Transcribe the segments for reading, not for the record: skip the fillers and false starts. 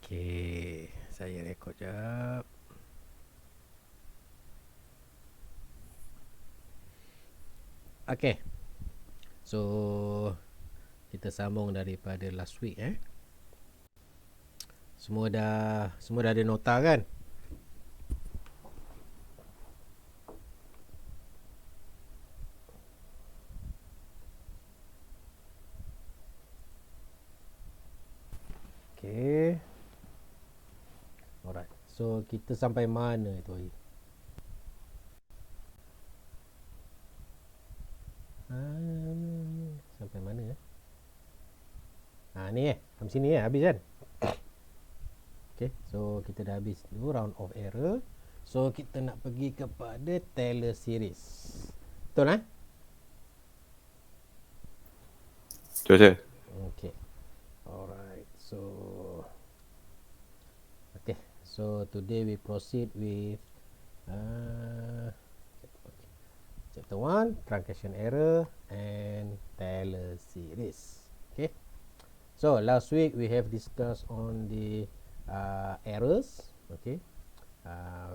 Okey, saya rekod jap. Okey. So kita sambung daripada last week Semua dah ada nota kan? Okey. Alright. So kita sampai mana itu hari? Sampai mana ni sampai sini habis kan? Okay, so kita dah habis dulu round of error. So kita nak pergi kepada Taylor series. Betul Betul sir. Okay. Alright. So today we proceed with chapter 1, truncation error and Taylor series. Okay. So last week we have discussed on the errors, okay,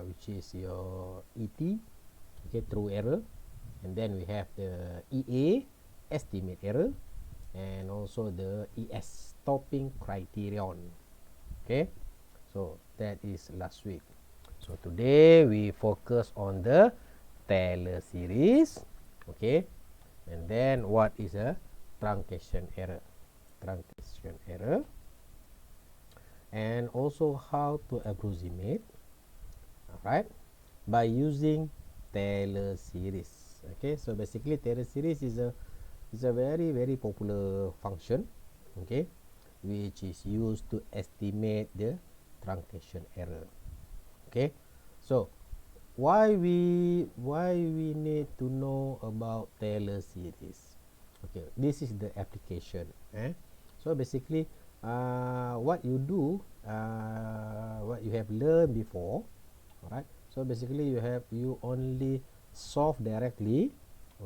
which is your ET, okay, true error, and then we have the EA, estimate error, and also the ES, stopping criterion. Okay, so that is last week. So today we focus on the Taylor series, okay, and then what is a truncation error, and also how to approximate, alright, by using Taylor series. Okay, so basically Taylor series is a very popular function, okay, which is used to estimate the truncation error. Okay, so why we need to know about Taylor series? Okay, this is the application. So basically, what you do, what you have learned before, alright. So basically, you only solve directly.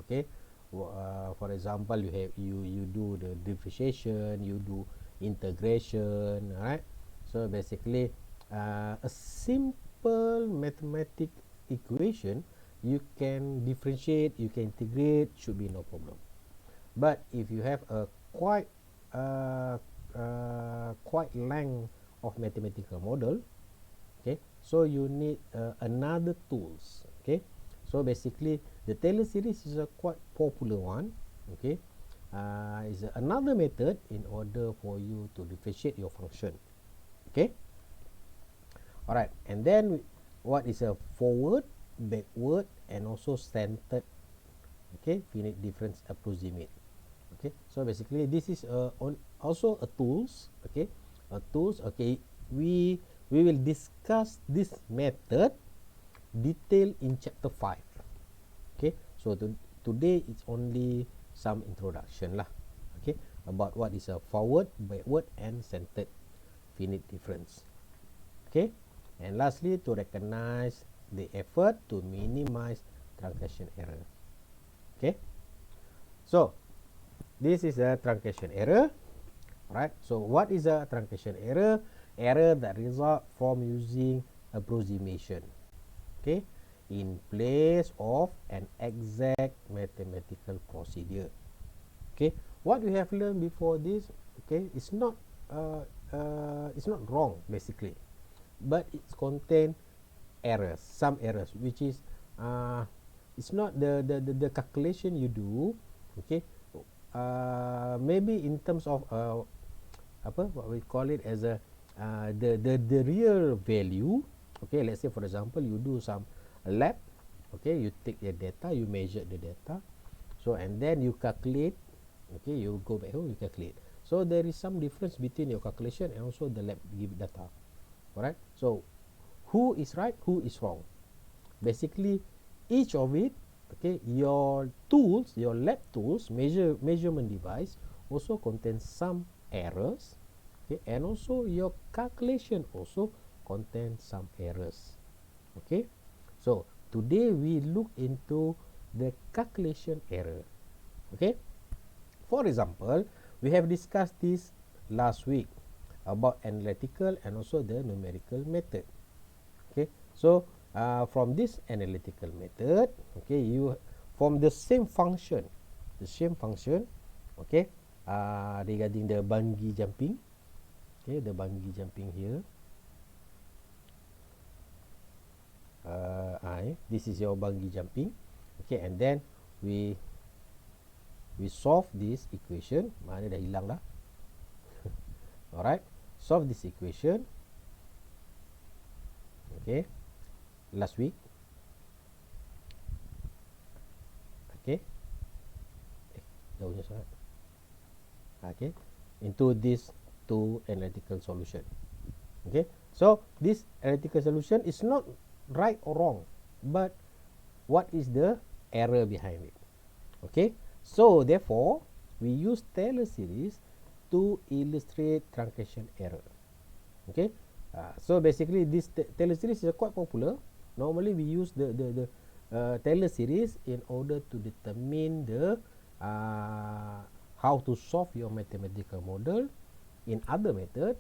Okay, for example, you do the differentiation, you do integration, alright. So basically, a simple mathematic equation you can differentiate, you can integrate, should be no problem. But if you have a quite length of mathematical model, okay, so you need another tools. Okay, so basically the Taylor series is a quite popular one. Okay, is another method in order for you to differentiate your function. Okay, alright, and then what is a forward, backward, and also centered, okay, finite difference approximate. Okay, so basically this is also a tools. Okay, we will discuss this method detail in chapter 5. Okay, so today it's only some introduction lah, okay, about what is a forward, backward, and centered finite difference. Okay, and lastly, to recognize the effort to minimize truncation error. Okay, so this is a truncation error, right? So what is a truncation error? Error that result from using approximation, okay, in place of an exact mathematical procedure. Okay, what we have learned before this, okay, it's not wrong basically, but it's contain errors, some errors, which is it's not the calculation you do, okay, maybe in terms of what we call it as a the real value. Okay, let's say for example you do some lab, okay, you take your data, you measure the data, so and then you calculate, okay, you go back home, you calculate, so there is some difference between your calculation and also the lab give data. Alright, so who is right, who is wrong? Basically each of it, okay, your tools, your lab tools, measurement device also contains some errors, okay, and also your calculation also contains some errors. Okay, so today we look into the calculation error. Okay, for example, we have discussed this last week about analytical and also the numerical method. Okay, so from this analytical method, okay, you from the same function, okay, regarding the bungee jumping, okay, the bungee jumping here, this is your bungee jumping, okay, and then we solve this equation. Mana dah hilang dah. Alright, solve this equation, okay, last week, okay, jauhnya sangat, okay, into this two analytical solution. Okay, so this analytical solution is not right or wrong, but what is the error behind it. Okay, so therefore we use Taylor series to illustrate truncation error. Okay, so basically this Taylor series is quite popular. Normally we use the Taylor series in order to determine the how to solve your mathematical model in other method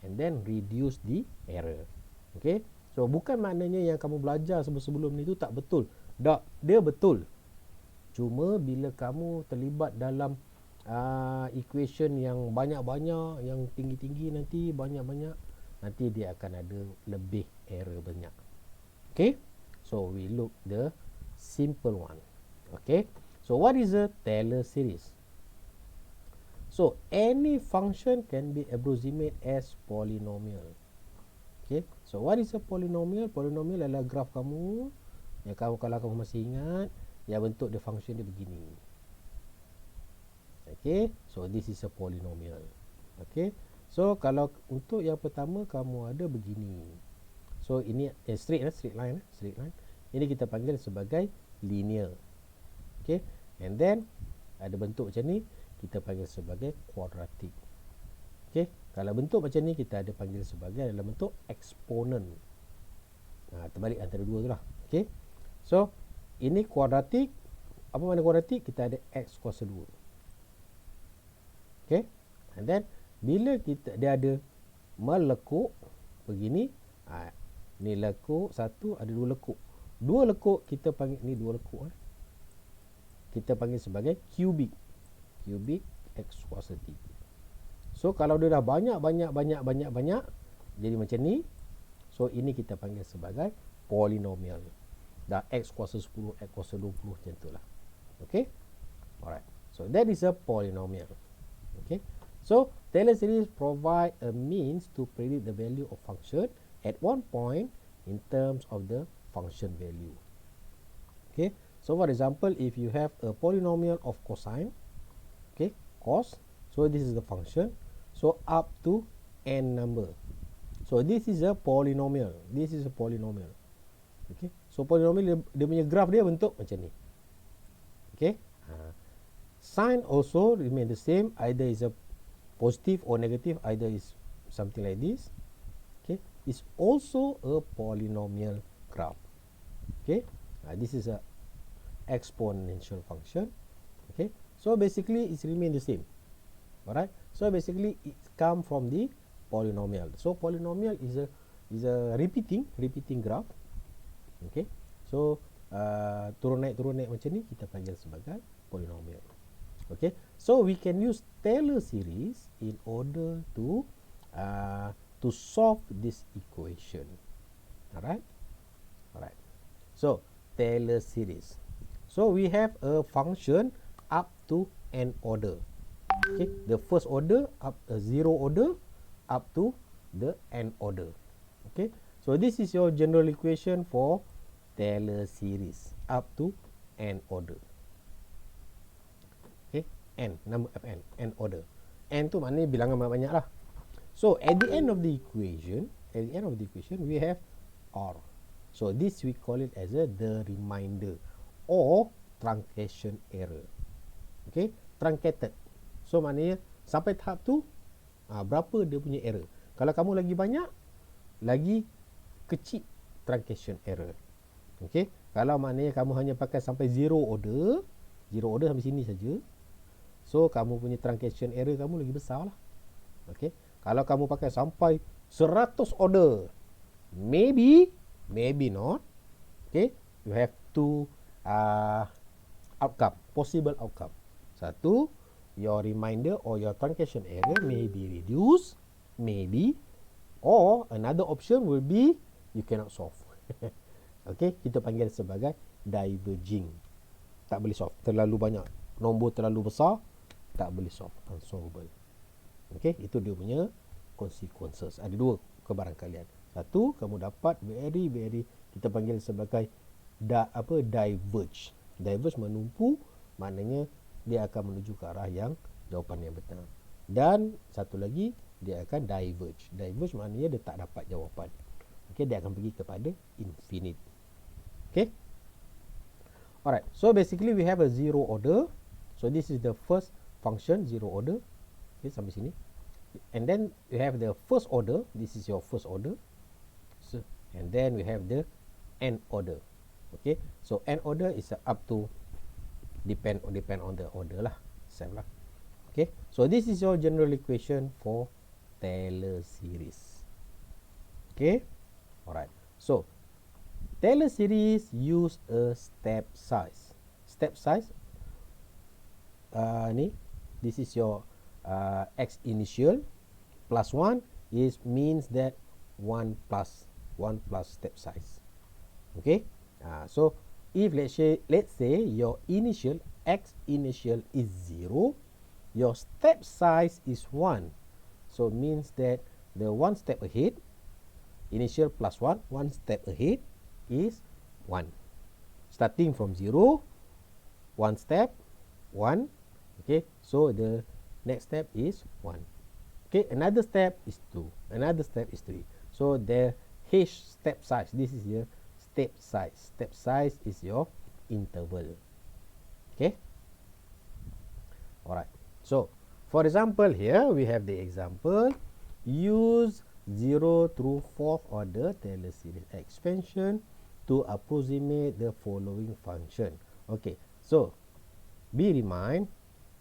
and then reduce the error. Okay, so bukan maknanya yang kamu belajar sebelum ni tu tak betul. Tak, dia betul. Cuma bila kamu terlibat dalam equation yang banyak-banyak, yang tinggi-tinggi nanti banyak-banyak, nanti dia akan ada lebih error banyak. Okay, so we look the simple one. Okay, so what is a Taylor series? So any function can be approximate as polynomial. Okay, so what is a polynomial? Polynomial adalah graf kamu yang kalau kamu masih ingat, yang bentuk dia function dia begini. Okay, so this is a polynomial. Okay, so kalau untuk yang pertama kamu ada begini. So ini straight line. Ini kita panggil sebagai linear. Okay, and then ada bentuk macam ni, kita panggil sebagai quadratic. Okay, kalau bentuk macam ni kita ada panggil sebagai dalam bentuk exponent. Terbalik antara dua tu lah. Okay, so ini quadratic. Apa makna quadratic? Kita ada x kuasa 2. Okay, and then bila dia ada melekuk begini, ni lekuk satu, ada dua lekuk. Dua lekuk kita panggil ni dua lekuk. Kita panggil sebagai cubic x kuasa 3. So kalau dia dah banyak jadi macam ni, so ini kita panggil sebagai polynomial. Dah x kuasa 10, x kuasa 20 macam itulah. Okay, alright, so that is a polynomial. Okay, so Taylor series provide a means to predict the value of function at one point in terms of the function value. Okay, so for example, if you have a polynomial of cosine, okay, cos, so this is the function, so up to n number. So this is a polynomial. Okay, so polynomial dia punya graph dia bentuk macam ni. Okay, sign also remain the same, either is a positive or negative, either is something like this. Okay, it's also a polynomial graph. Okay, this is a exponential function. Okay, so basically it's remain the same. Alright, so basically it come from the polynomial. So polynomial is a repeating graph. Okay, so turun naik macam ni kita panggil sebagai polynomial. Okay, so we can use Taylor series in order to solve this equation. Alright, so Taylor series. So we have a function up to n order. Okay, the first order up zero order up to the n order. Okay, so this is your general equation for Taylor series up to n order. Okay, n, number of n order. N tu maknanya bilangan banyak lah. So at the end of the equation, we have r. So this we call it as the remainder or truncation error. Okay, truncated. So maknanya sampai tahap tu berapa dia punya error. Kalau kamu lagi banyak, lagi kecil truncation error. Okay, kalau maknanya kamu hanya pakai sampai zero order sampai sini saja, so kamu punya truncation error kamu lagi besar lah. Okay, Kalau kamu pakai sampai 100 order, maybe not. Okay, you have two outcome, possible outcome. Satu, your reminder or your truncation error may be reduced, maybe, or another option will be you cannot solve. Okay, kita panggil sebagai diverging. Tak boleh solve, terlalu banyak, nombor terlalu besar, tak boleh solve, unsolvable. Okay, itu dia punya consequences. Ada dua kebarangkalian. Satu, kamu dapat very, kita panggil sebagai diverge. Diverge menumpu, maknanya dia akan menuju ke arah yang jawapan yang benar. Dan satu lagi, dia akan diverge. Diverge maknanya dia tak dapat jawapan. Okay, dia akan pergi kepada infinite. Okay. Alright, so basically we have a zero order. So this is the first function, zero order. Okay, sampai sini. And then we have the first order. This is your first order. So, and then we have the n order. Okay, so n order is up to depend on the order lah, same lah. Okay, so this is your general equation for Taylor series. Okay, alright. So Taylor series use a step size. Step size. This is your x initial plus 1 means that 1 plus step size. Okay, so if let's say your initial x initial is 0, your step size is 1, so means that the one step ahead, initial plus 1, one step ahead is 1. Starting from 0, one step, 1. Okay, so the next step is 1. Okay, another step is 2, another step is 3. So the h step size, this is your step size. Step size is your interval. Okay, alright. So for example, here we have the example, use 0 through 4th order Taylor series expansion to approximate the following function. Okay, so be remind,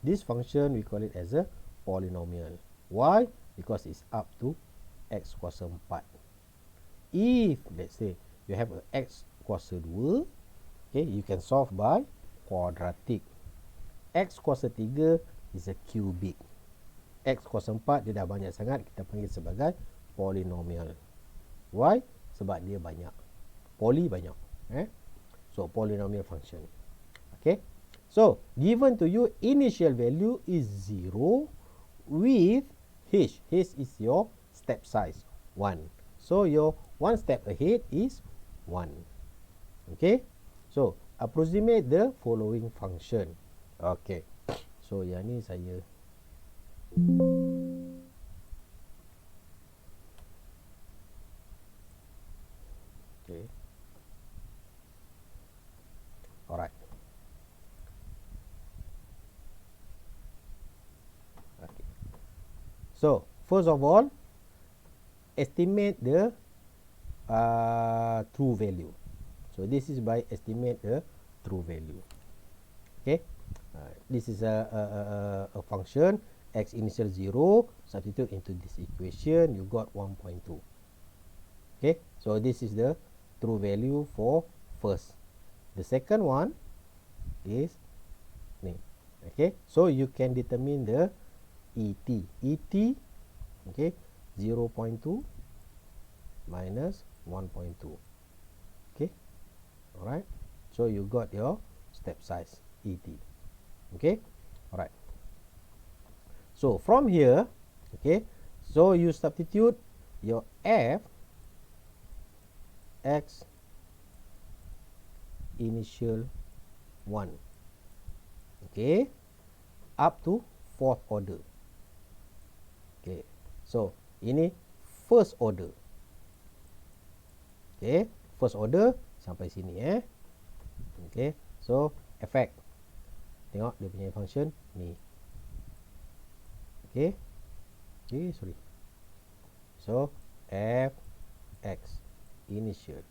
this function we call it as a polynomial. Why? Because it's up to x kuasa 4. If let's say you have a x kuasa 2, okay, you can solve by quadratic. X kuasa 3 is a cubic. X kuasa 4 dia dah banyak sangat, kita panggil sebagai polynomial. Why? Sebab dia banyak. Poly banyak. So polynomial function. Okay. So given to you initial value is 0 with h. H is your step size 1. So your one step ahead is 1. Okay. So approximate the following function. Okay. So yang ni saya okay. Alright. Okay. So first of all, estimate the true value. So this is by estimate the true value. Okay. This is a function x initial 0, substitute into this equation, you got 1.2. Okay, so this is the true value for first. The second one is ni. Okay, so you can determine the ET. Okay, 0.2 minus 1.2. Okay, alright. So you got your step size ET. Okay, alright. So from here, okay, so you substitute your f x initial 1, okay, up to 4th order. Okay, so ini first order. Okay, first order sampai sini Okay, so effect, tengok dia punya function ni. Okay, sorry. So f x initial.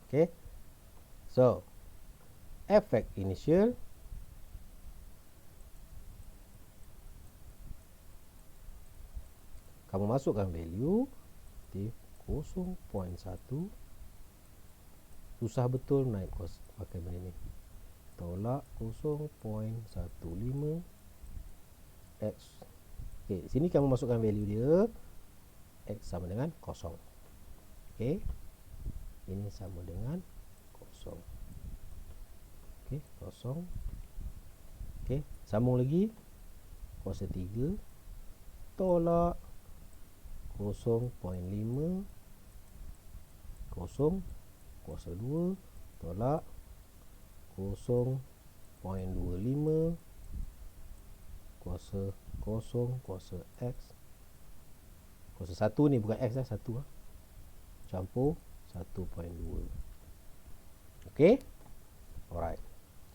Okay, so f(x) initial kamu masukkan value di 0.1. Susah betul naik kos pakai benda ni. Tolak 0.15 X. Okey, sini kamu masukkan value dia. X sama dengan 0. Okey. Ini sama dengan 0. Okey, 0. Okey, sambung lagi. Kuasa 3 tolak 0.5 0 kuasa 2 tolak 0.25 kuasa 0 kuasa X. Kuasa 1 ni bukan X lah, 1 lah. Campur 1.2. Okey. Alright.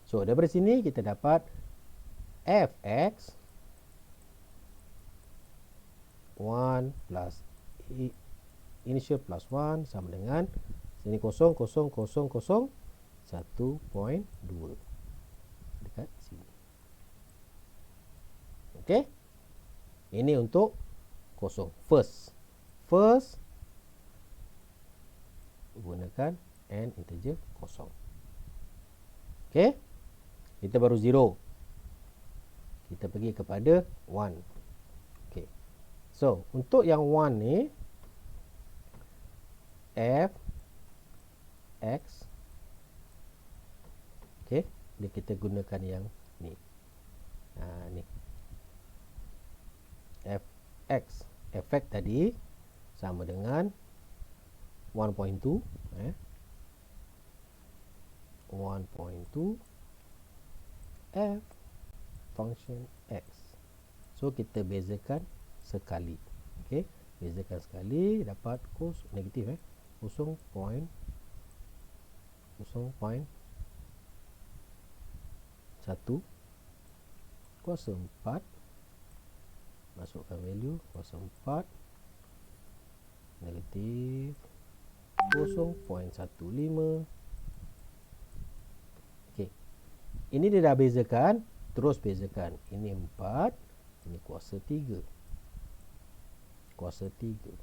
So daripada sini kita dapat Fx 1 plus initial plus 1 sama dengan sini 0, 0, 0, 0, 1.2 dekat sini. Okey. Ini untuk 0. First gunakan n integer 0. Okey. Kita baru 0. Kita pergi kepada 1. Okey. So, untuk yang 1 ni f x. Okey, ni kita gunakan yang ni. Ni. Fx. Fx tadi sama dengan 1.2 1.2 f function x. So kita bezakan sekali. Okey, bezakan sekali dapat negatif 0.1 kuasa 4. Masukkan value kuasa 4 negatif 0.15. Okey. Ini dia dah bezakan, terus bezakan. Ini 4, ini kuasa 3. Kuasa 3.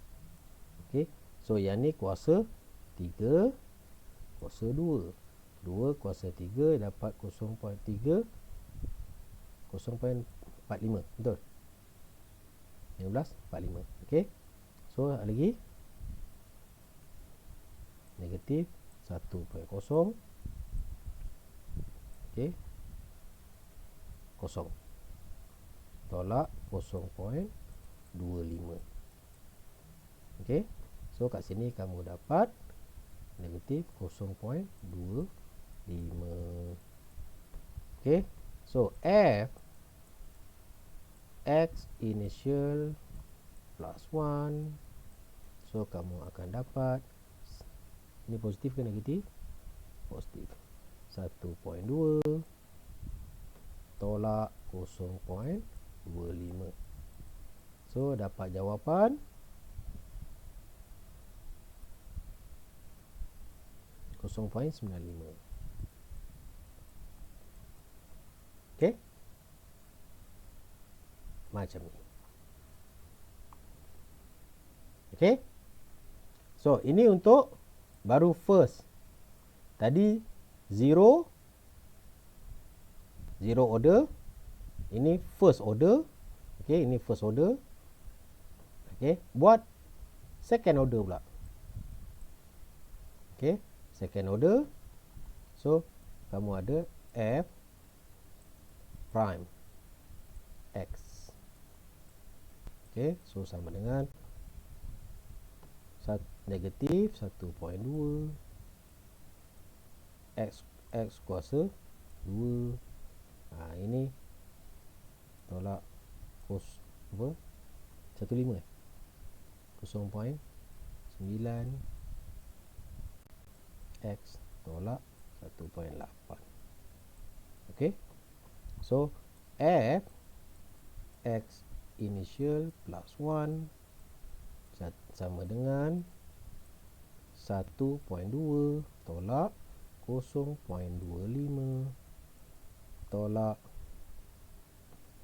Okey. So yang ni kuasa 3, kuasa 2. 2 kuasa 3 dapat 0.3 0.45. Betul? 15.45. Okey. So lagi negatif 1.0. Okey. 0. Tolak 0.25. Okey. So kat sini kamu dapat negatif 0.25. Okey. So f x initial plus 1. So kamu akan dapat, ini positif ke negatif? Positif. 1.2 tolak 0.25. So dapat jawapan 0.95. Okey. Macam ni. Okey. So ini untuk baru first. Tadi 0 order. Ini first order. Okey, ini first order. Okey, buat second order pula. Okey, second order. So kamu ada f prime x. Okey, so sama dengan negatif 1.2 x kuasa 2. Ini tolak 15 0.9 x tolak 1.8. Okey. So f x initial plus 1 sama dengan 1.2 tolak 0.25 tolak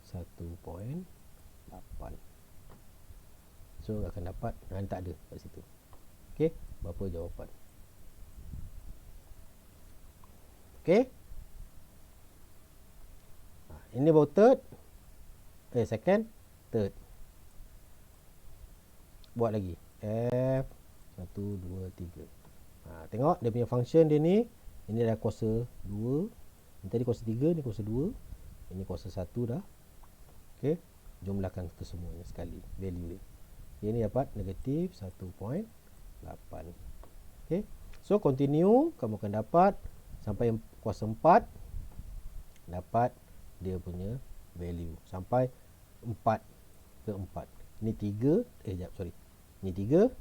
1.8. So akan dapat tak ada kat situ. Okey, berapa jawapan? Okey. Ini baru third. Second, third. Buat lagi. F 1 2 3. Tengok dia punya function dia ni. Ini dah kuasa 2. Ini tadi kuasa 3, ni kuasa 2. Ini kuasa 1 dah. Okey. Jumlahkan kesemuanya sekali value dia. Ini dapat negatif 1.8. Okey. So continue, kamu akan dapat sampai kuasa 4 dapat dia punya value sampai 4 ke 4. Ini 3, sorry. Ini 3,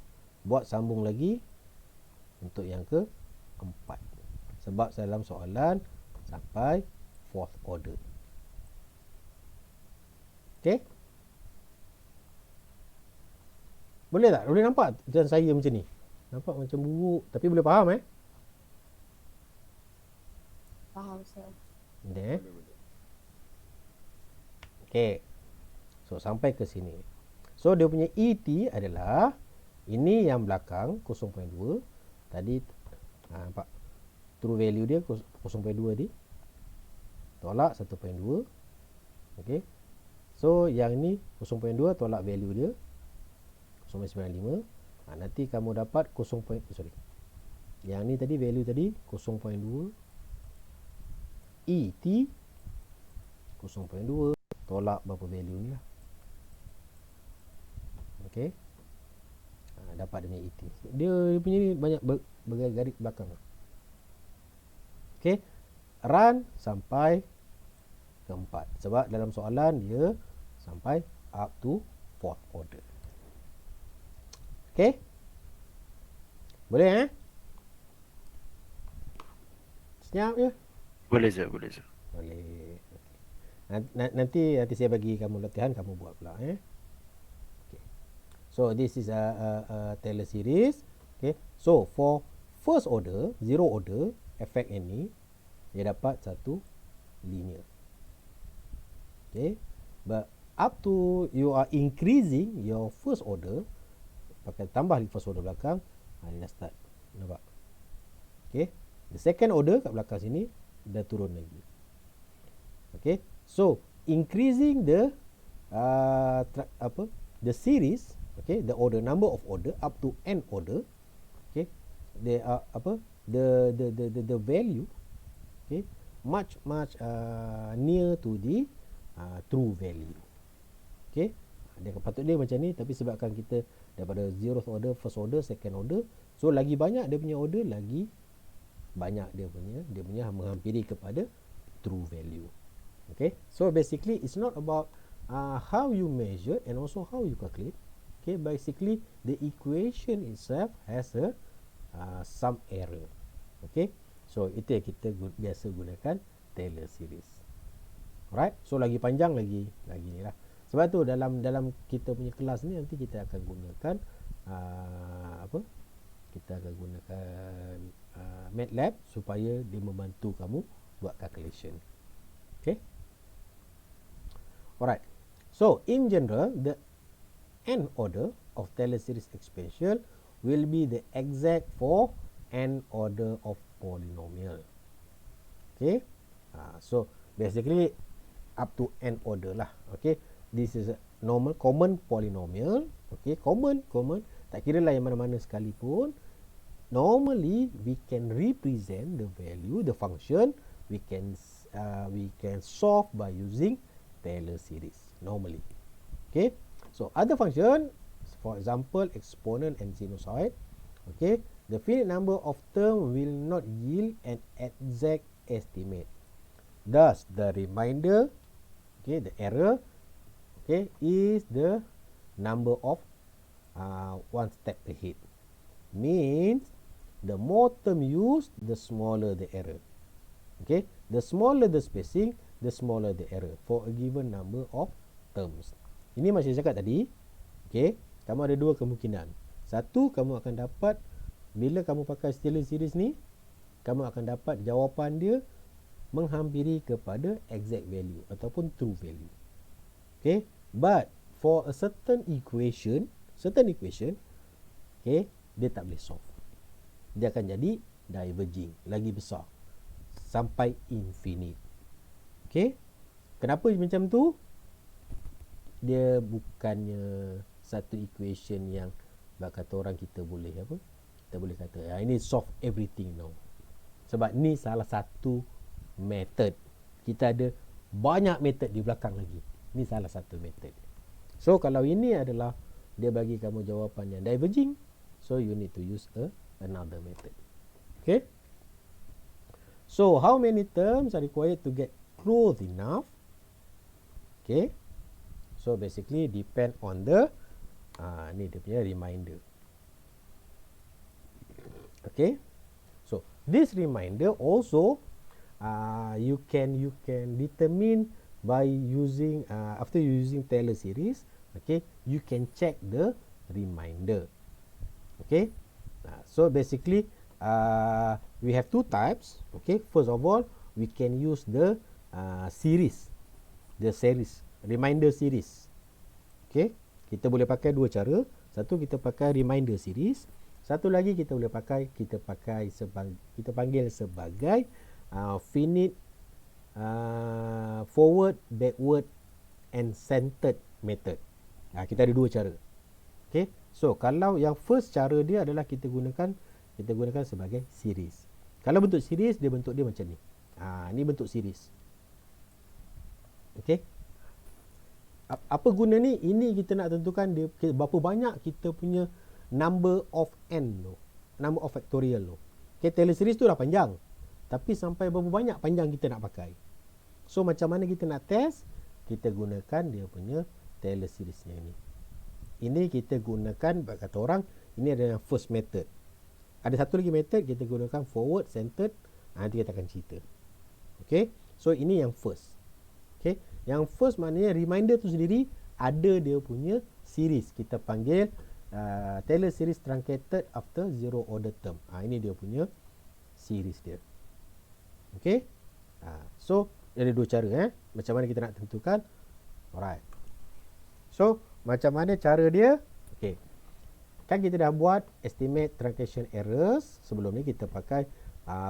buat sambung lagi untuk yang ke 4. Sebab dalam soalan sampai 4th order. Okey? Boleh tak? Boleh nampak macam saya macam ni? Nampak macam buruk tapi boleh faham Faham Ustaz. Boleh Okey. So sampai ke sini. So dia punya ET adalah ini yang belakang 0.2. Tadi nampak true value dia 0.2 ni. Tolak 1.2. Okey. So yang ini 0.2 tolak value dia 0.95. Nanti kamu dapat yang ni tadi value tadi 0.2 ET 0.2 tolak berapa value ni lah. Okey. Dapat dia punya ET. Dia punya ni banyak bergaris belakang. Okey. Run sampai ke 4. Sebab dalam soalan dia sampai up to 4th order. Okey. Boleh Senyap je? Boleh je, boleh je. Boleh. Nanti saya bagi kamu latihan, kamu buat pula Okay. So this is a Taylor series. Okay. So for first order, zero order, effect ini dia dapat satu linear. Okay. But up to you are increasing your first order, pakai tambah di first order belakang, dia dah start. Nampak? Okay. The second order kat belakang sini dah turun lagi. Okay. So increasing the the series, okay, the order, number of order up to n order, okay, they are the value, okay, much near to the true value. Okay, dia patut dia macam ni, tapi sebabkan kita daripada 0th order, first order, second order, so lagi banyak dia punya order, lagi banyak dia punya menghampiri kepada true value. Okay, so basically it's not about how you measure and also how you calculate. Okay, basically the equation itself has a some error. Okay, so itu yang kita biasa gunakan Taylor series. Alright, so lagi panjang lagi ni lah. Sebab tu dalam kita punya kelas ni nanti kita akan gunakan kita akan gunakan MATLAB supaya dia membantu kamu buat calculation. Okay. Alright. So in general, the n order of Taylor series expansion will be the exact for n order of polynomial. Okay. So basically up to n order lah. Okay. This is a normal common polynomial. Okay. Common. Tak kira lah yang mana-mana sekalipun. Normally we can represent the value, the function. We can solve by using Taylor series normally. Okay, so other function, for example exponent and sinusoid, okay, the finite number of term will not yield an exact estimate. Thus the remainder, okay, the error, okay, is the number of one step ahead. Means the more term used, the smaller the error. Okay, the smaller the spacing, the smaller the error for a given number of terms. Ini macam saya cakap tadi. Okay, kamu ada dua kemungkinan. Satu, kamu akan dapat bila kamu pakai Taylor series ni, kamu akan dapat jawapan dia menghampiri kepada exact value ataupun true value. Okay, but for a certain equation, certain equation, okay, dia tak boleh solve. Dia akan jadi diverging, lagi besar, sampai infinite. Okay, kenapa macam tu? Dia bukannya satu equation yang kata orang kita boleh apa? Kita boleh kata ini solve everything, no. Sebab ni salah satu method. Kita ada banyak method di belakang lagi. Ni salah satu method. So kalau ini adalah dia bagi kamu jawapan yang diverging, so you need to use another method. Okay? So how many terms are required to get close enough? Okay? So basically depend on the ni dia punya reminder. Okay? So this reminder also you can determine by using after using Taylor series. Okay, you can check the reminder. Okay, so basically we have two types. Okay, first of all we can use the series, reminder series. Okay, kita boleh pakai dua cara. Satu, kita pakai reminder series. Satu lagi kita panggil sebagai finite forward, backward and centered method. Kita ada dua cara. Okay, so kalau yang first cara dia adalah kita gunakan sebagai series. Kalau bentuk series, bentuk dia macam ni. Ni bentuk series. Okay, apa guna ni? Ini kita nak tentukan dia berapa banyak kita punya number of n tu, number of factorial tu. Okay, Taylor series tu dah panjang, tapi sampai berapa banyak panjang kita nak pakai. So macam mana kita nak test? Kita gunakan dia punya Taylor series yang ni. Ini kita gunakan, kata orang, ini adalah first method. Ada satu lagi method kita gunakan forward, centered. Nanti kita akan cerita. Okay, so ini yang first. Okay, yang first maknanya reminder tu sendiri ada dia punya series. Kita panggil Taylor series truncated after zero order term. Ini dia punya series dia. Okay, so ada dua cara macam mana kita nak tentukan. Alright, so macam mana cara dia? Okay, kan kita dah buat estimate truncation errors. Sebelum ni kita pakai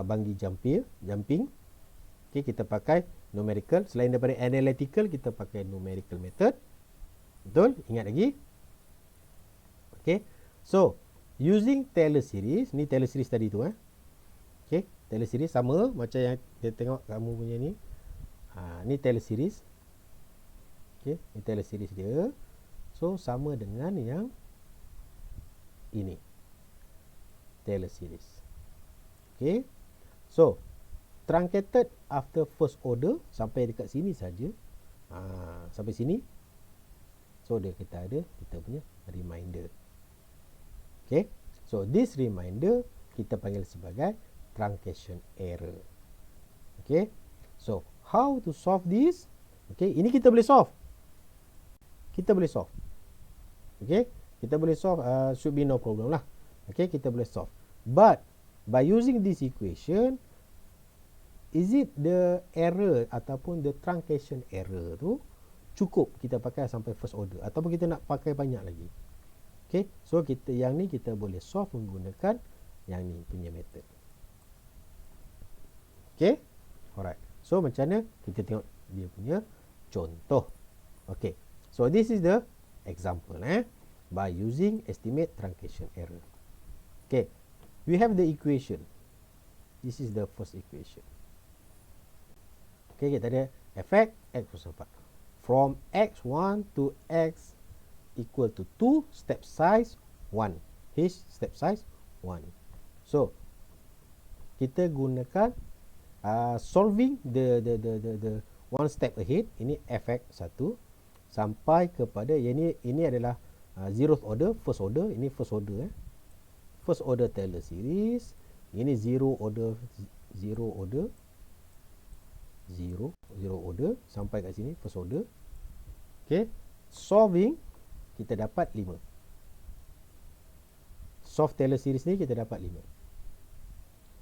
Bungee jumping. Okay, kita pakai numerical. Selain daripada analytical, kita pakai numerical method. Betul? Ingat lagi? Okay, so using Taylor series, ni Taylor series tadi tu Okay, Taylor series sama macam yang kita tengok kamu punya ni. Ni Taylor series. Okay, ni Taylor series dia. So sama dengan yang ini, Taylor series. Okay, so truncated after first order sampai dekat sini saja. Sampai sini. So kita punya reminder. Okay, so this reminder kita panggil sebagai truncation error. Okay, so how to solve this? Okay, ini kita boleh solve. Okay, kita boleh solve, should be no problem lah. Okay, kita boleh solve. But by using this equation, is it the error ataupun the truncation error tu cukup kita pakai sampai first order ataupun kita nak pakai banyak lagi? Okay, so yang ni kita boleh solve menggunakan yang ni punya method. Okay, alright. So macam mana? Kita tengok dia punya contoh. Okay, so this is the example by using estimate truncation error. Okay, we have the equation. This is the first equation. Okay, kita ada fx x plus 4. From x1 to x equal to 2, step size 1. H step size 1. So kita gunakan solving the one step ahead. Ini fx 1 sampai kepada ini adalah zeroth order, first order. Ini first order first order Taylor series. Ini zero order sampai kat sini first order. Okay, solving kita dapat 5. Solve Taylor series ni kita dapat 5.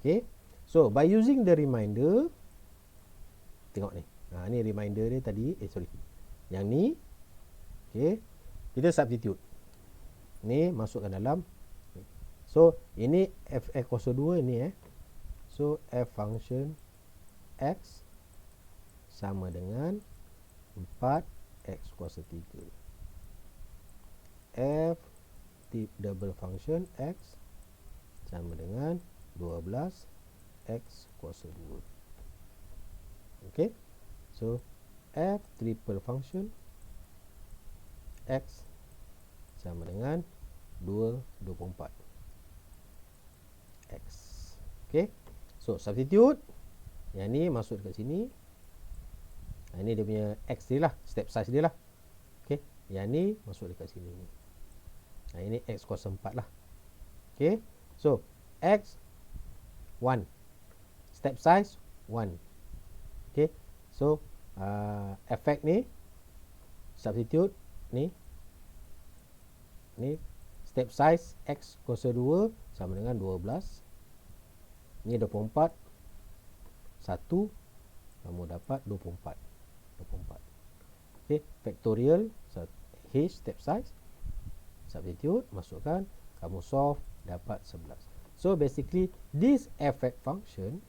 Okay, so by using the reminder, tengok ni. Ni reminder dia tadi, sorry. Yang ni, okay, kita substitute. Ni masukkan dalam. So ini fx kuasa 2 ni So f function x sama dengan 4x kuasa 3. F double function x sama dengan 12x kuasa 2. Okay. So f triple function x sama dengan 24 x. Okay. So substitute. Yang ni masuk dekat sini. Ini dia punya x dia lah, step size dia lah. Okay. Yang ni masuk dekat sini. Ini x kuasa 4 lah. Okay. So x 1, step size 1. Okay. So effect ni substitute ni step size x kuasa 2 sama dengan 12. Ni 24. 1 kamu dapat 24. Okay, factorial h step size, substitute, masukkan, kamu solve, dapat 11. So basically this effect function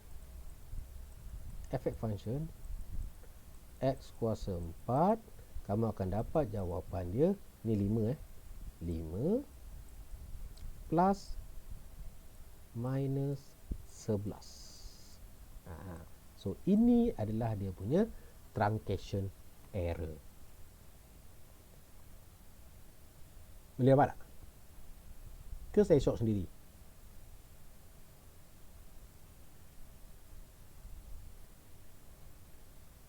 x kuasa 4, kamu akan dapat jawapan dia ni 5 5 plus minus 11. So ini adalah dia punya truncation error. Boleh dapat tak? Ke saya shock sendiri?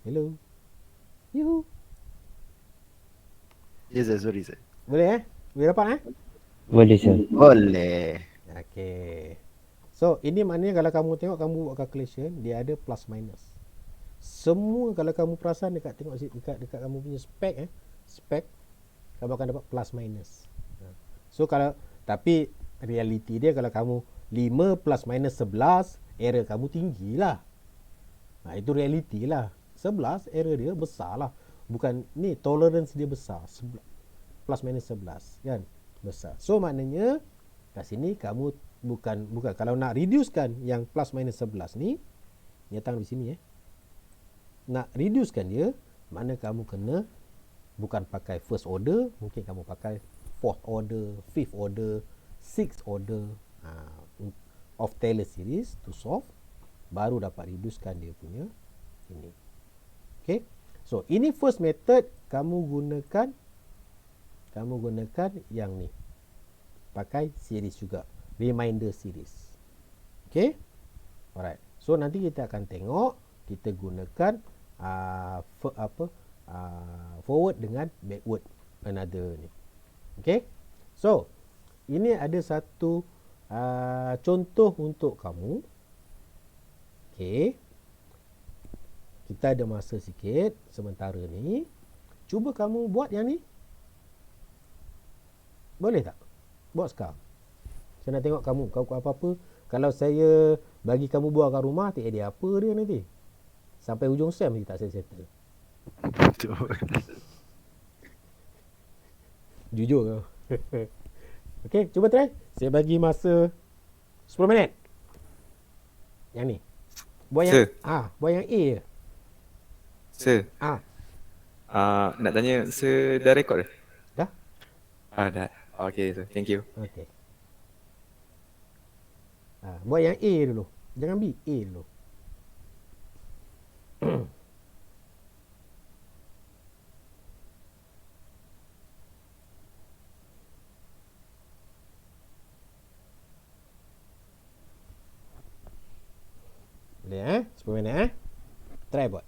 Hello. Yuhu. Yes, sir. Sorry, sir. Boleh Boleh dapat Boleh sir. Boleh. Okey. So ini maknanya kalau kamu tengok, kamu buat calculation, dia ada plus minus. Semua kalau kamu perasan dekat kamu punya spec kamu akan dapat plus minus. So kalau, tapi reality dia kalau kamu 5 plus minus 11, error kamu tinggi lah. Itu reality lah. 11 error dia besar lah. Bukan ni, tolerance dia besar. Plus minus 11 kan, besar. So maknanya kat sini kamu bukan kalau nak reducekan yang plus minus 11 ni, datang di sini nak reducekan dia, mana kamu kena bukan pakai first order, mungkin kamu pakai fourth order, fifth order, sixth order of Taylor series to solve, baru dapat reducekan dia punya ini. Okay, so ini first method, kamu gunakan yang ni, pakai series juga, reminder series. Okay, alright. So nanti kita akan tengok kita gunakan forward dengan backward another ni. Okay, so ini ada satu contoh untuk kamu. Okay, kita ada masa sikit sementara ni, cuba kamu buat yang ni. Boleh tak? Buat sekarang. Saya nak tengok kamu apa-apa. Kalau saya bagi kamu buat kat rumah, tak ada apa dia nanti. Sampai hujung sem kita tak settle. Jujur kau. Okey, cuba try. Saya bagi masa 10 minit. Yang ni. Buat yang buat yang A je. Sir. Nak tanya, sir dah record dah? Dah? Dah. Okay, sir. Thank you. Okey. Buat yang A dulu. Jangan B, A dulu. Boleh 10 minit Try buat.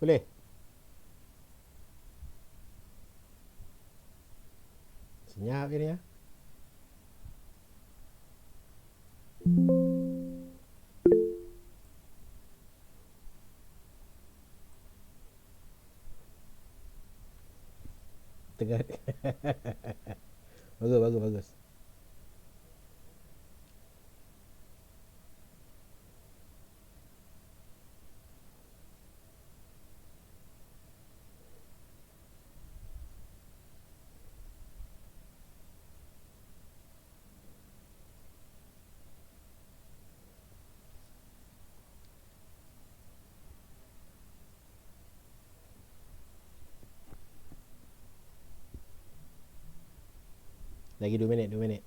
Boleh? Senyap je ni ya. Tengah. Bagus, bagus, bagus. Lagi 2 minit, 2 minit.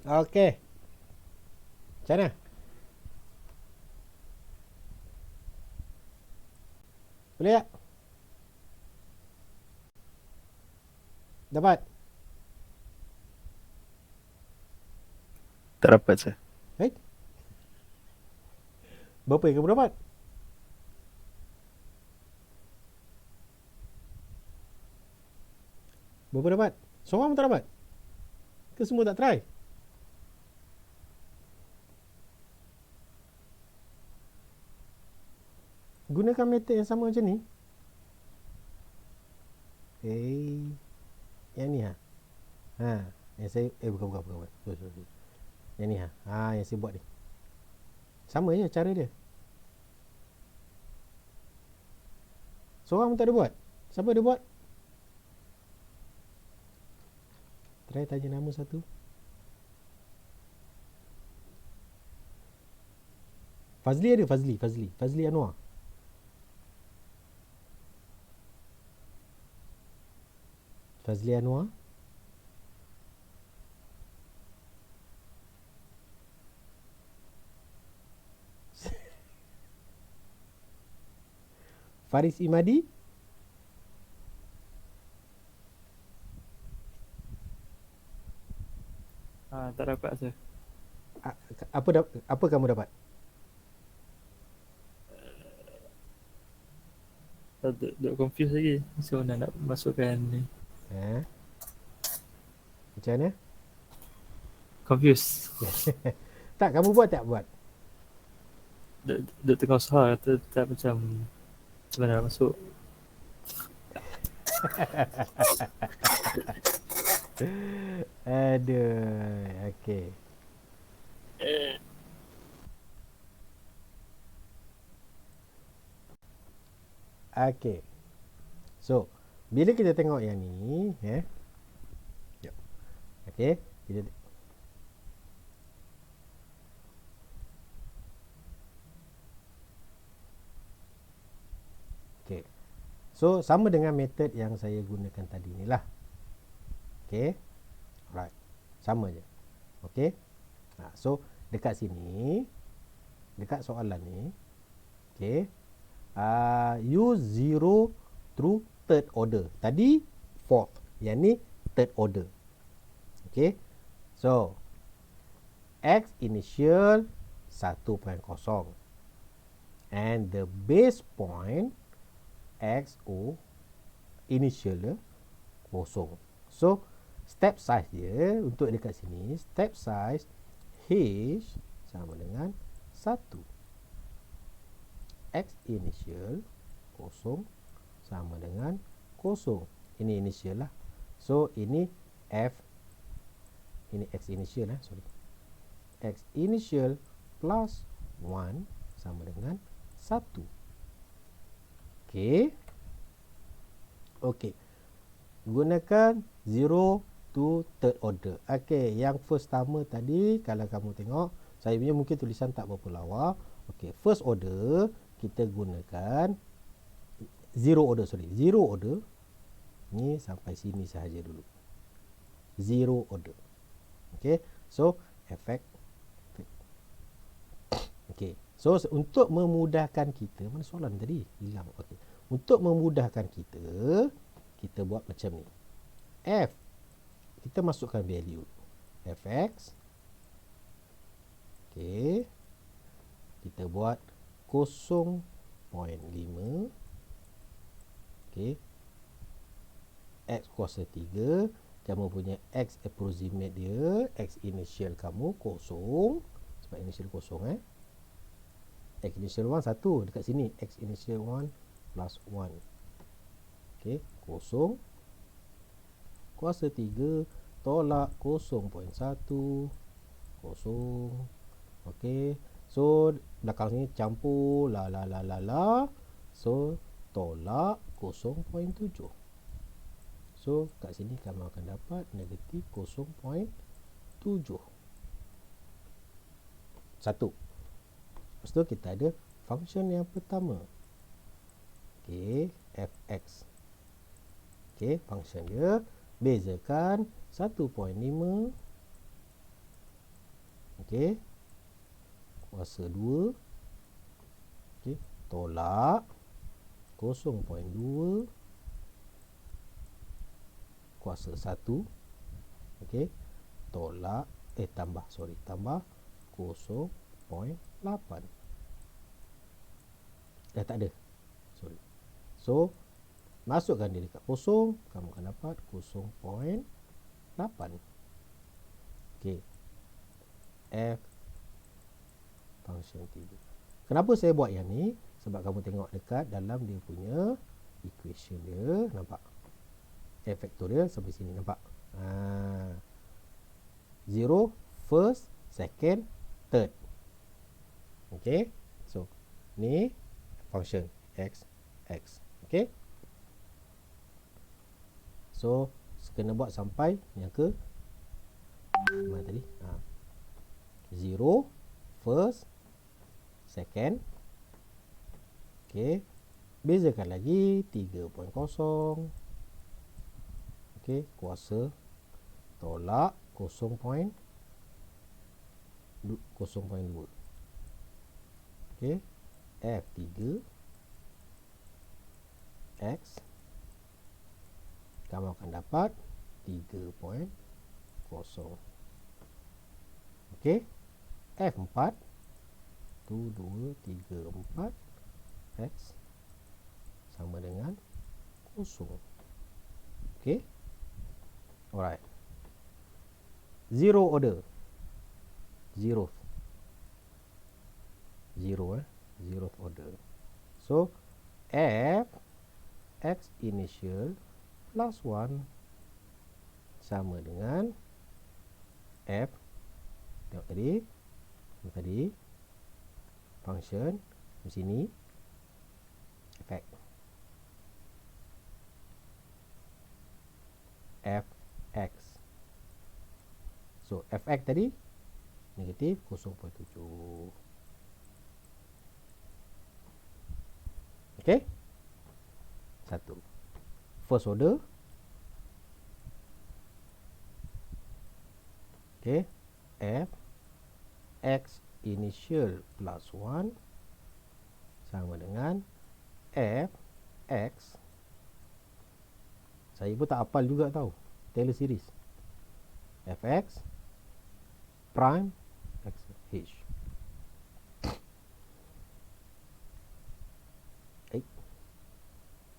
Okey. Macam mana? Boleh tak? Dapat? Tak dapat sir. Eh? Berapa yang kamu dapat? Berapa dapat? Seorang pun tak dapat? Ke semua tak try? gunakan metode yang sama macam ni. Yang ni yang saya bukan. Sorry. Yang ni yang saya buat ni. Sama je cara dia. Seorang pun tak ada buat. Siapa ada buat? Try tanya nama satu. Fazli ada? Fazli Anwar. Fazli Anwar. Faris Imadi. Tak dapat sir. Apa kamu dapat? Duk confuse lagi. So nak masukkan ni. Macam mana? Confuse. Tak, kamu buat tak buat? Duk tengah usaha kata tak macam mana nak masuk. Aduh, okey. Okey. So, bila kita tengok yang ni, okey, kita okey. So, sama dengan metod yang saya gunakan tadi ni lah. Okey. Alright. Sama je. Okey. So, dekat sini, dekat soalan ni, okey, use 0 through third order. Tadi fourth, yang ni third order. Okay, so X initial 1.0 and the base point XO initial kosong. So step size dia untuk dekat sini, step size H sama dengan 1. X initial kosong sama dengan kosong. Ini initial lah. So ini F, ini X initial sorry. X initial plus 1 sama dengan 1. Okey. Okey. Gunakan 0 to third order. Okey, yang first pertama tadi kalau kamu tengok, saya punya mungkin tulisan tak berapa lawa. Okey, first order kita gunakan zero order ni sampai sini sahaja dulu. Zero order. Okay, so efek. Okay, so untuk memudahkan kita, mana soalan tadi hilang. Okay, untuk memudahkan kita, kita buat macam ni. F, kita masukkan value fx. Okay, kita buat 0.5. Okay, X kuasa 3. Kamu punya X approximate dia, X initial kamu kosong. Sebab initial kosong X initial 1 1 dekat sini. X initial 1 plus 1. Okay, kosong. Kuasa 3 tolak 0.1 kosong. Okay, so belakang sini campur la. So tolak 0.7. So kat sini kamu akan dapat negatif 0.7. 1. Lepas tu kita ada function yang pertama. Okay, fx. Okay, function dia bezakan 1.5. Okay, kuasa 2. Okay, tolak 0.2 kuasa 1. Okey, tolak tambah 0.8. Dah tak ada. Sorry. So masukkan dia dekat kosong, kamu akan dapat 0.8. Okey. F function 3. Kenapa saya buat yang ni? Sebab kamu tengok dekat dalam dia punya equation dia, nampak? F factorial sampai sini, nampak? 0, first, second, third. Okay, so ni function x, x. Okay, so kena buat sampai yang ke mana tadi? 0, first, second. Okay, bezakan lagi 3.0. Okay, kuasa tolak 0.2. Okay, F3 X, kamu akan dapat 3.0. Okay, F4 1, 2, 3, 4 X sama dengan 0. Okay, alright. Zero order, zeroth order. So F X initial plus 1 sama dengan F, tengok tadi function di sini fx fx. So fx tadi negatif 0.7. Okay, satu first order. Okay, f x initial plus 1 sama dengan f x, saya pun tak hafal juga tahu, Taylor series, fx prime x h.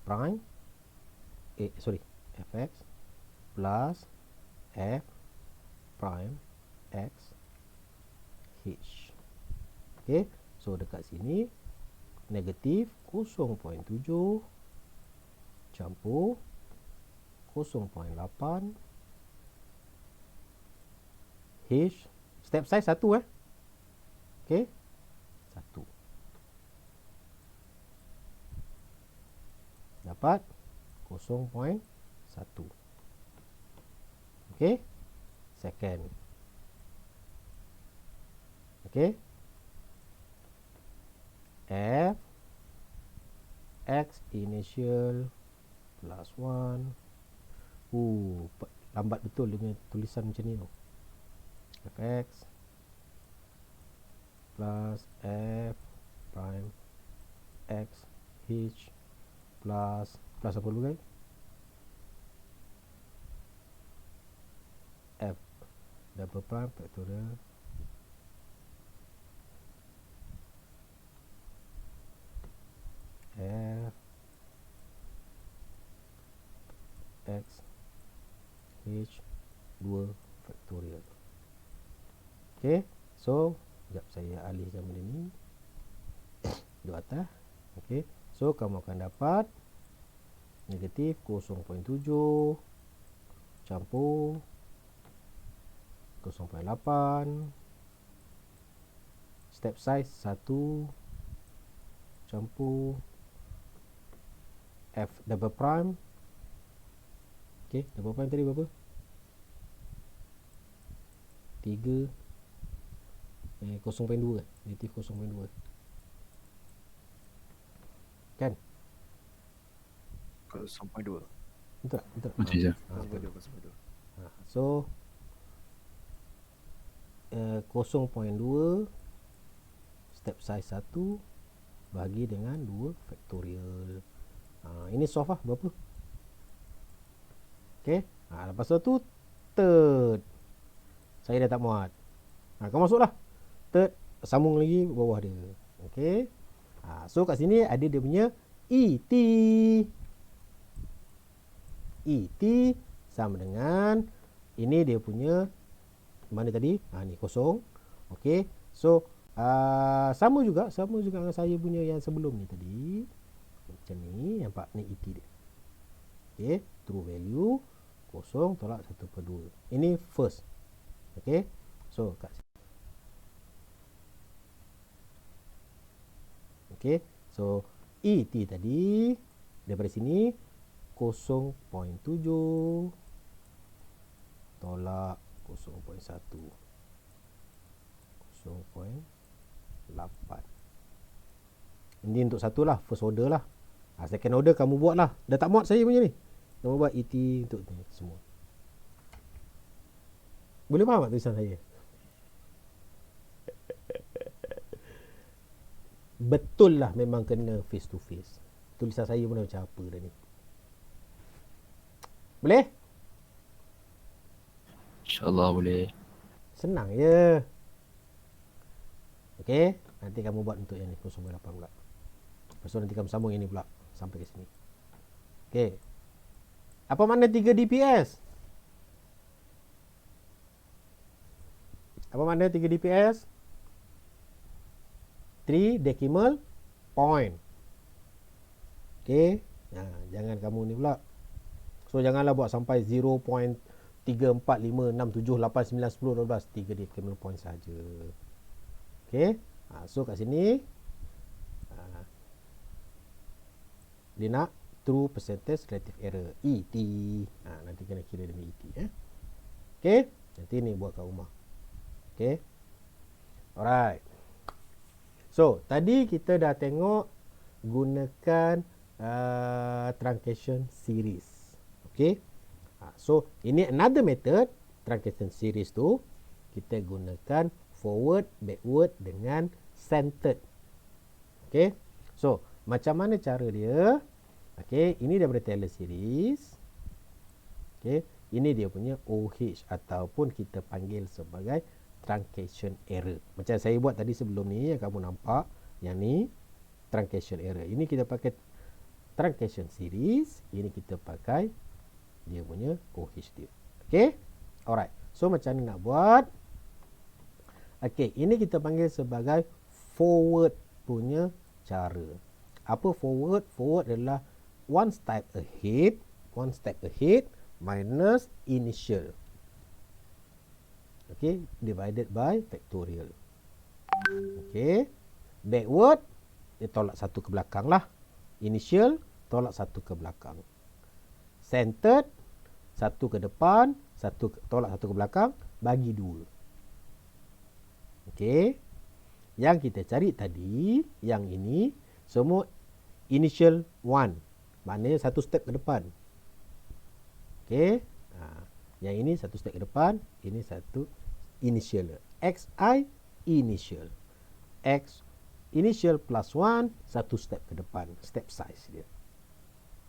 Prime fx plus f prime x h. Okay, so dekat sini negatif 0.7 campur 0.8 h, step size 1 okay, 1 dapat 0.1. Okay, second. Okay, f x initial plus 1. Lambat betul dia punya tulisan macam ni tau. Fx plus f prime x h plus apa dulu guys? F double prime factorial f x h 2 factorial. Okay, so sekejap saya alihkan benda ni duduk atas. Okay, so kamu akan dapat negatif 0.7 campur 0.8 step size 1 campur f double prime. Okay, double prime tadi berapa? 3 0.2 negatif 0.2 kan? 0.2. Betul tak? Betul. Macam je. So 0.2 step size 1 bagi dengan 2 factorial. Ini solve lah berapa? Okay, lepas tu third saya dah tak muat. Kau masuklah third, sambung lagi bawah dia. Okay, so kat sini ada dia punya ET. ET sama dengan ini dia punya mana tadi? Ni kosong. Okay, so Sama juga dengan saya punya yang sebelum ni tadi. Macam ni, nampak ni ET dia. Okay, true value 0 tolak 1/2. Ini first. Okay, so kat sini. Okay, so ET tadi daripada sini 0.7 tolak 0.1, 0.8. Ini untuk satu lah, first order lah. Second order kamu buat lah. Dah tak muat saya punya ni. Kamu buat ET untuk ni semua. Boleh faham tak tulisan saya? Betul lah, memang kena face to face. Tulisan saya pun macam apa dah ni. Boleh? InsyaAllah boleh. Senang je. Okey, nanti kamu buat untuk yang ni 0.8 pula. Lepas tu nanti kamu sambung yang ni pula sampai ke sini. Okey. Apa makna 3 DPS? Apa makna 3 DPS? 3 decimal point. Okey. Jangan kamu ni pula. So janganlah buat sampai 0.3, 4, 5, 6, 7, 8, 9, 10, 12. 3 decimal point saja. Okey. So kat sini dia nak true percentage relative error, ET. Nanti kena kira dengan ET. Okey. Nanti ni buat kat rumah. Okey. Alright. So tadi kita dah tengok gunakan truncation series. Okey. So ini another method truncation series tu kita gunakan forward, backward dengan centered. Okey. So macam mana cara dia? Okey, ini daripada Taylor series. Okey, ini dia punya OH ataupun kita panggil sebagai truncation error. Macam saya buat tadi sebelum ni yang kamu nampak, yang ni truncation error. Ini kita pakai truncation series, ini kita pakai dia punya OH dia. Okey? Alright. So macam ni nak buat? Okey, ini kita panggil sebagai forward punya cara. Apa forward? Forward adalah one step ahead minus initial. Okay, divided by factorial. Okay, backward dia tolak satu ke belakang lah. Initial tolak satu ke belakang. Centered satu ke depan, tolak satu ke belakang, bagi dua. Okay, yang kita cari tadi, yang ini semua initial one. Maknanya satu step ke depan. Okey. Yang ini satu step ke depan, ini satu initial. XI initial. X initial plus 1 satu step ke depan, step size dia.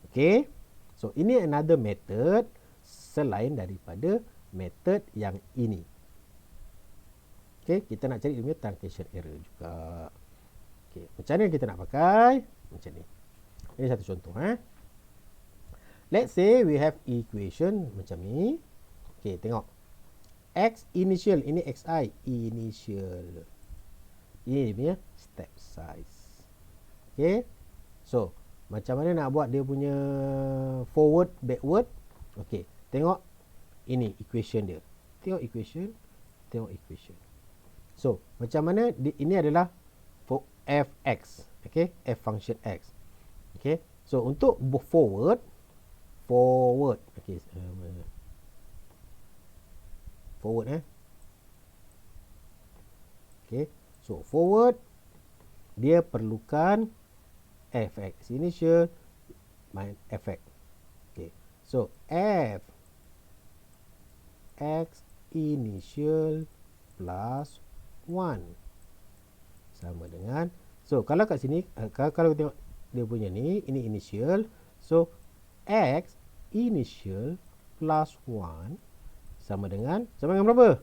Okey. So ini another method selain daripada method yang ini. Okey, kita nak cari dia truncation error juga. Okey, macam mana kita nak pakai? Macam ni. Ini satu contoh. Let's say we have equation macam ni. Okay, tengok. X initial, ini xi initial. Ini dia punya step size. Okay. So, macam mana nak buat dia punya forward, backward? Okay, tengok ini equation dia. Tengok equation. So, macam mana ini adalah fx. Okay, f function x. Okay, so untuk forward, okay, forward okay, so forward dia perlukan fx initial minus fx. Okay, so f x initial plus 1 sama dengan, so kalau kat sini kalau tengok dia punya ni, ini initial, so x initial plus 1 sama dengan berapa?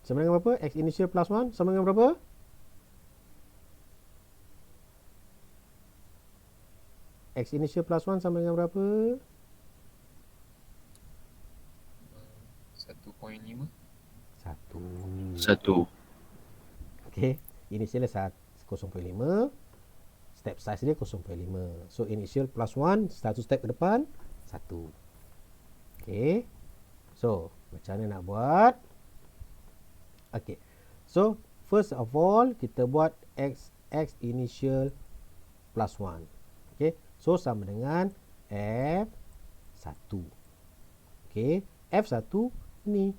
Sama dengan berapa? X initial plus 1 sama dengan berapa? X initial plus 1 sama dengan berapa? 1.5. 1. Okay, initial 0.5, step size dia 0.5. So initial plus 1, satu step ke depan 1. Okay, so macam mana nak buat? Okay, so first of all kita buat x initial plus 1. Okay, so sama dengan F1. Okay, F1 ni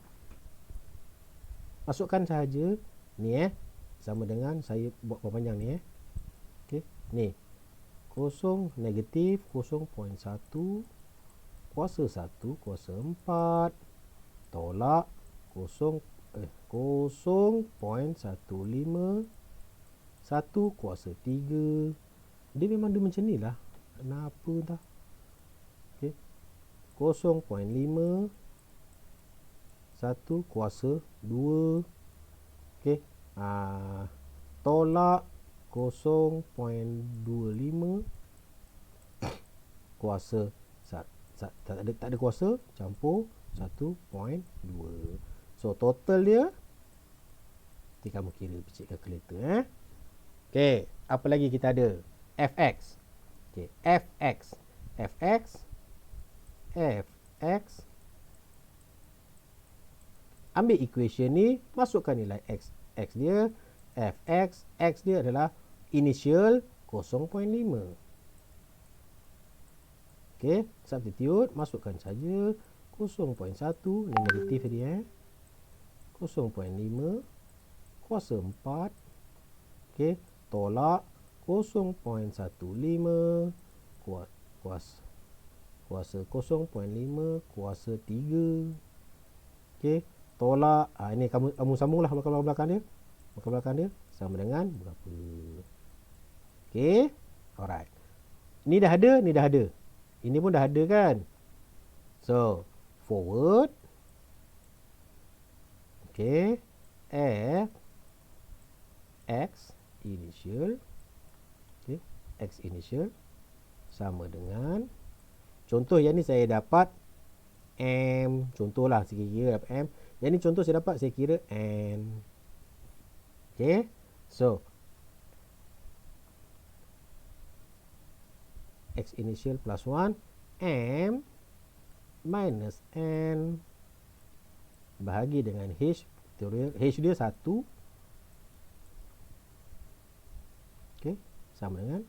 masukkan sahaja ni sama dengan saya buat panjang ni okay, ni kosong negatif 0.1 kuasa 1 kuasa 4 tolak 0.15 1 kuasa 3. Dia memang dia macam ni lah, kenapa dah. Okay, 0.5 1 kuasa 2. Okay, tolak 0.25 kuasa tak ada kuasa, campur 1.2. So total dia nanti kamu kira picit kalkulator Okay, apa lagi kita ada? Fx. Okay, Fx ambil equation ni, masukkan nilai x dia. X dia adalah initial 0.5. Okay, substitute, masukkan saja 0.1, ni negatif tadi 0.5 kuasa 4. Okay, tolak 0.15 kuasa 0.5 kuasa 3. Okay, tolak ini kamu sambunglah belakang dia sama dengan berapa. Okay, alright, ni dah ada. Ini pun dah ada kan. So forward. Okay, x initial. Okay, x initial sama dengan, contoh yang ni saya dapat M, contohlah saya kira dapat M. Yang ni contoh saya dapat, saya kira N. Okay, so x initial plus 1 M minus N bahagi dengan H factorial. H dia 1. Okay, sama dengan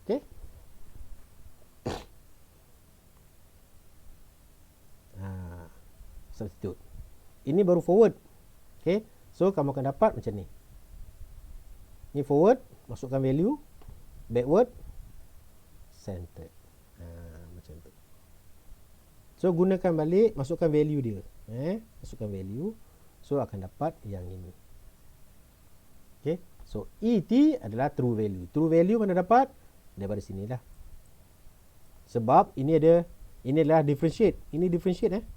okay. Substitute. Ini baru forward. Okay, so kamu akan dapat macam ni. Ni forward, masukkan value. Backward, centered. Macam tu. So gunakan balik, masukkan value dia. Masukkan value. So akan dapat yang ini. Okay, so ET adalah true value. True value mana dapat? Daripada sinilah. Sebab ini adalah differentiate. Ini differentiate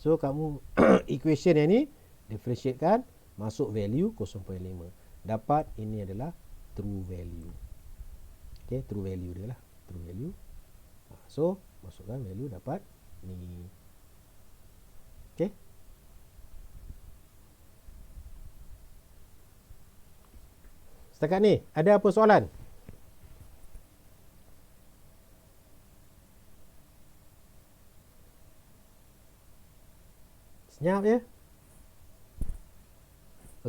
So kamu equation yang ni differentiatekan, masuk value 0.5. Dapat ini adalah true value. Okay, true value dia lah. True value. So masukkan value, dapat ni. Okay. Setakat ni ada apa soalan? Senyap je.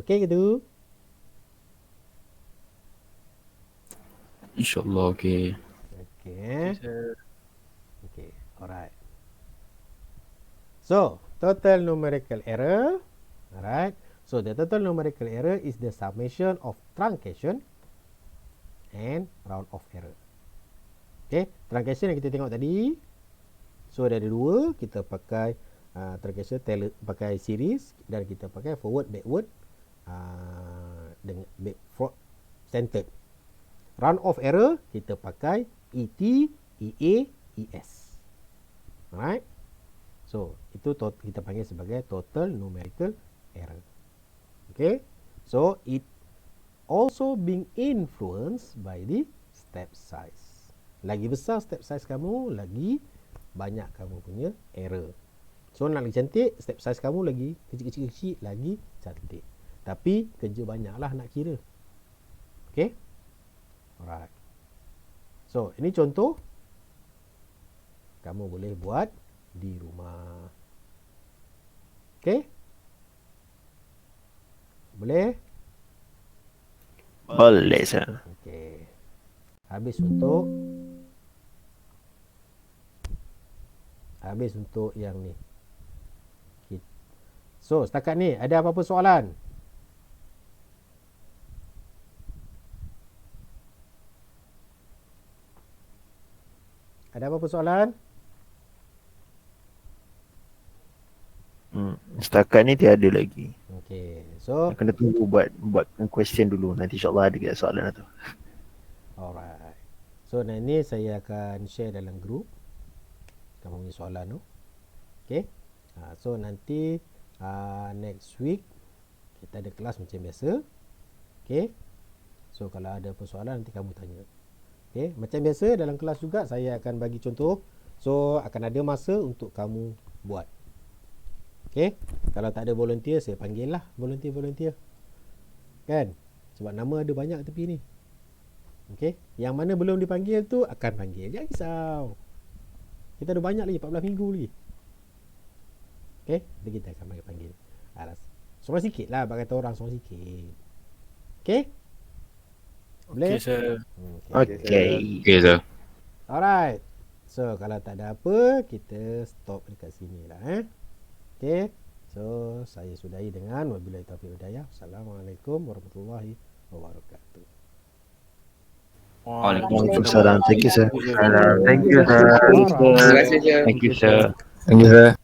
Okey gitu. InsyaAllah okey. Okay. Okay, alright. So, total numerical error. Alright. So, the total numerical error is the summation of truncation and round off error. Okay, truncation yang kita tengok tadi. So, ada dua. Kita pakai truncation pakai series dan kita pakai forward backward dengan forward centered. Round off error kita pakai ET, EA, ES. Alright. So, itu kita panggil sebagai total numerical error. Okay. So, it also being influenced by the step size. Lagi besar step size kamu, lagi banyak kamu punya error. So nak lagi cantik, step size kamu lagi kecil-kecil lagi cantik. Tapi kerja banyak lah nak kira. Okay. Alright. So ini contoh kamu boleh buat di rumah. Okay. Boleh? Boleh sir. Okay. Habis untuk yang ni. So setakat ni ada apa-apa soalan? Ada apa-apa soalan? Setakat ni tiada lagi. Okay. So Kena tunggu buat question dulu. Nanti insyaAllah ada kita soalan tu. alright. So ni saya akan share dalam group kamu punya soalan tu. Okay. So nanti next week kita ada kelas macam biasa. Okay. So kalau ada persoalan nanti kamu tanya. Okay. Macam biasa dalam kelas juga saya akan bagi contoh. So akan ada masa untuk kamu buat. Okay. Kalau tak ada volunteer, saya panggil lah volunteer. Kan? Sebab nama ada banyak tepi ni. Okay. Yang mana belum dipanggil tu akan panggil. Jangan risau. Kita ada banyak lagi, 14 minggu lagi. Okay. Jadi kita akan panggil. Seorang sikit lah, bagi kata orang seorang sikit. Okay. Boleh? Okay, sir. Okay. Okay, sir. Alright. So kalau tak ada apa, kita stop dekat sini lah. Okay. So saya sudahi dengan wabillahi taufiq wal hidayah. Assalamualaikum warahmatullahi wabarakatuh. Waalaikumsalam. Thank you sir. Thank you, sir. Alright. Terima kasih, sir. Thank you sir. Thank you, sir.